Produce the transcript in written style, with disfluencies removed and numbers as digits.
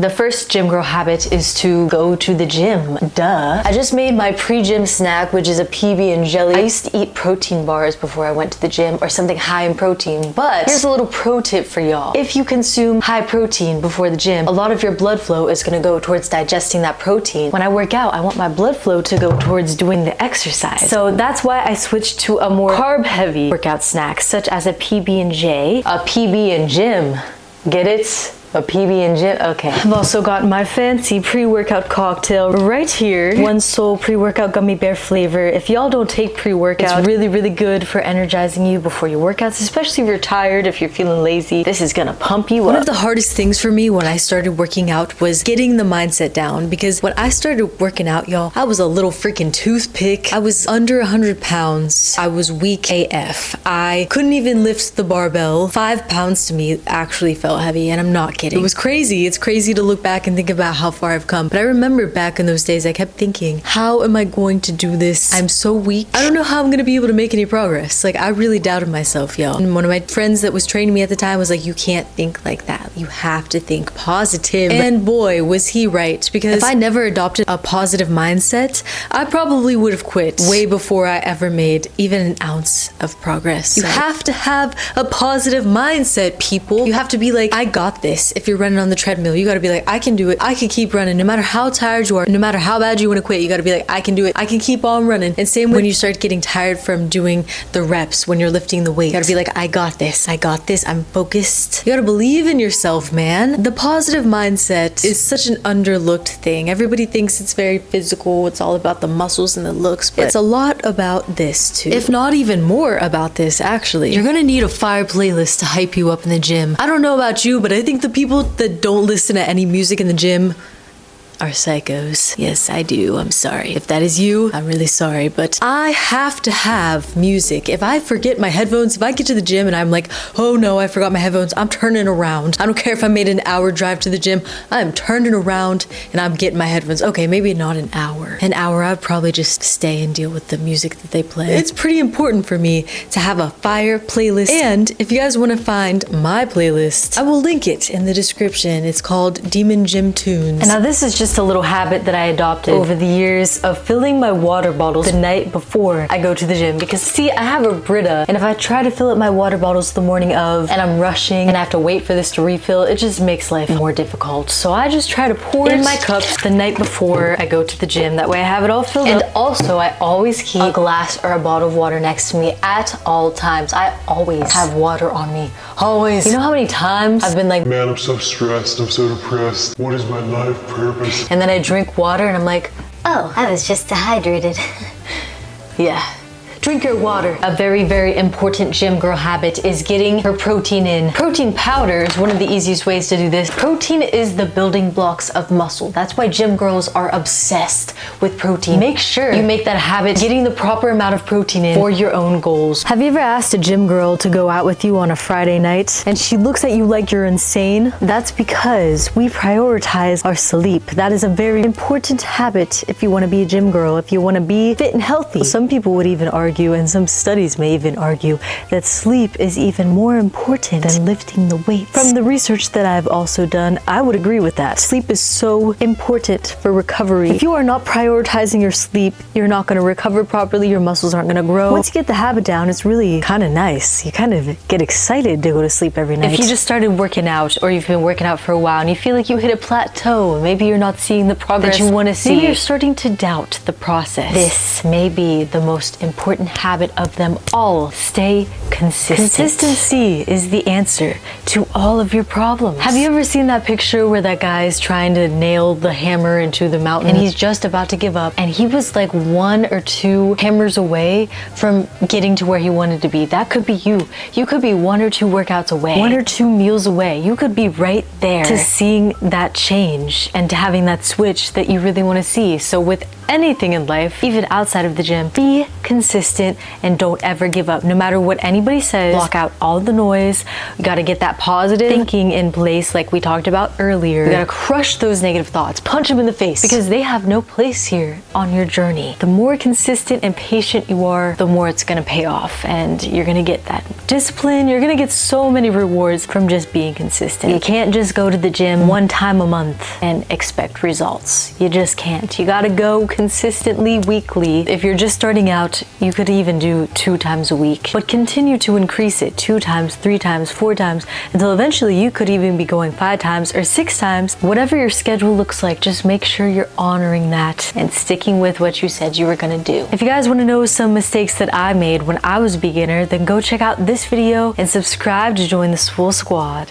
The first gym girl habit is to go to the gym. Duh. I just made my pre-gym snack, which is a PB and jelly. I used to eat protein bars before I went to the gym or something high in protein, but here's a little pro tip for y'all. If you consume high protein before the gym, a lot of your blood flow is gonna go towards digesting that protein. When I work out, I want my blood flow to go towards doing the exercise. So that's why I switched to a more carb-heavy workout snack, such as a PB&J, a PB and gym. Get it? A PB and gym? Okay. I've also got my fancy pre-workout cocktail right here. MamaSwole pre-workout gummy bear flavor. If y'all don't take pre-workout, it's really, really good for energizing you before your workouts, especially if you're tired, if you're feeling lazy. This is gonna pump you up. One of the hardest things for me when I started working out was getting the mindset down, because when I started working out, y'all, I was a little freaking toothpick. I was under 100 pounds. I was weak AF. I couldn't even lift the barbell. 5 pounds to me actually felt heavy, and I'm not kidding. It was crazy. It's crazy to look back and think about how far I've come. But I remember back in those days, I kept thinking, how am I going to do this? I'm so weak. I don't know how I'm gonna be able to make any progress. Like, I really doubted myself, y'all. And one of my friends that was training me at the time was like, you can't think like that. You have to think positive. And boy, was he right. Because if I never adopted a positive mindset, I probably would have quit way before I ever made even an ounce of progress. You have to have a positive mindset, people. You have to be like, I got this. If you're running on the treadmill, you gotta be like, I can do it. I can keep running no matter how tired you are, no matter how bad you want to quit. You gotta be like, I can do it. I can keep on running. And same when you start getting tired from doing the reps, when you're lifting the weight, you gotta be like, I got this. I got this. I'm focused. You gotta believe in yourself, man. The positive mindset is such an underlooked thing. Everybody thinks it's very physical. It's all about the muscles and the looks, but it's a lot about this too. If not even more about this, actually. You're gonna need a fire playlist to hype you up in the gym. I don't know about you, but I think the people that don't listen to any music in the gym are psychos. Yes, I do. I'm sorry. If that is you, I'm really sorry, but I have to have music. If I forget my headphones, if I get to the gym and I'm like, oh no, I forgot my headphones, I'm turning around. I don't care if I made an hour drive to the gym, I'm turning around and I'm getting my headphones. Okay, maybe not an hour. An hour, I'd probably just stay and deal with the music that they play. It's pretty important for me to have a fire playlist. And if you guys want to find my playlist, I will link it in the description. It's called Demon Gym Tunes. And now this is just a little habit that I adopted over the years of filling my water bottles the night before I go to the gym, because see, I have a Brita, and if I try to fill up my water bottles the morning of and I'm rushing and I have to wait for this to refill, it just makes life more difficult. So I just try to pour in my cups the night before I go to the gym. That way I have it all filled up. And also I always keep a glass or a bottle of water next to me at all times. I always have water on me. Always. You know how many times I've been like, man, I'm so stressed, I'm so depressed. What is my life purpose? And then I drink water and I'm like, oh, I was just dehydrated. yeah. Drink your water. A very, very important gym girl habit is getting her protein in. Protein powder is one of the easiest ways to do this. Protein is the building blocks of muscle. That's why gym girls are obsessed with protein. Make sure you make that a habit, getting the proper amount of protein in for your own goals. Have you ever asked a gym girl to go out with you on a Friday night and she looks at you like you're insane? That's because we prioritize our sleep. That is a very important habit if you want to be a gym girl, if you want to be fit and healthy. Some people would even argue, and some studies may even argue, that sleep is even more important than lifting the weights. From the research that I've also done, I would agree with that. Sleep is so important for recovery. If you are not prioritizing your sleep, you're not going to recover properly, your muscles aren't going to grow. Once you get the habit down, it's really kind of nice. You kind of get excited to go to sleep every night. If you just started working out, or you've been working out for a while and you feel like you hit a plateau, maybe you're not seeing the progress that you want to see, maybe you're starting to doubt the process. This may be the most important habit of them all. Stay consistent. Consistency is the answer to all of your problems. Have you ever seen that picture where that guy is trying to nail the hammer into the mountain and he's just about to give up, and he was like 1 or 2 hammers away from getting to where he wanted to be? That could be you. You could be 1 or 2 workouts away, 1 or 2 meals away. You could be right there to seeing that change and to having that switch that you really want to see. So with anything in life, even outside of the gym, be consistent and don't ever give up. No matter what anybody says, block out all the noise. You gotta get that positive positive thinking in place like we talked about earlier. You gotta crush those negative thoughts, punch them in the face, because they have no place here on your journey. The more consistent and patient you are, the more it's gonna pay off, and you're gonna get that discipline. You're gonna get so many rewards from just being consistent. You can't just go to the gym one time a month and expect results. You just can't. You gotta go consistently weekly. If you're just starting out, you could even do 2 times a week, but continue to increase it 2 times, 3 times, 4 times, until eventually you could even be going 5 times or 6 times. Whatever your schedule looks like, just make sure you're honoring that and sticking with what you said you were gonna do. If you guys wanna know some mistakes that I made when I was a beginner, then go check out this video and subscribe to join the Swole Squad.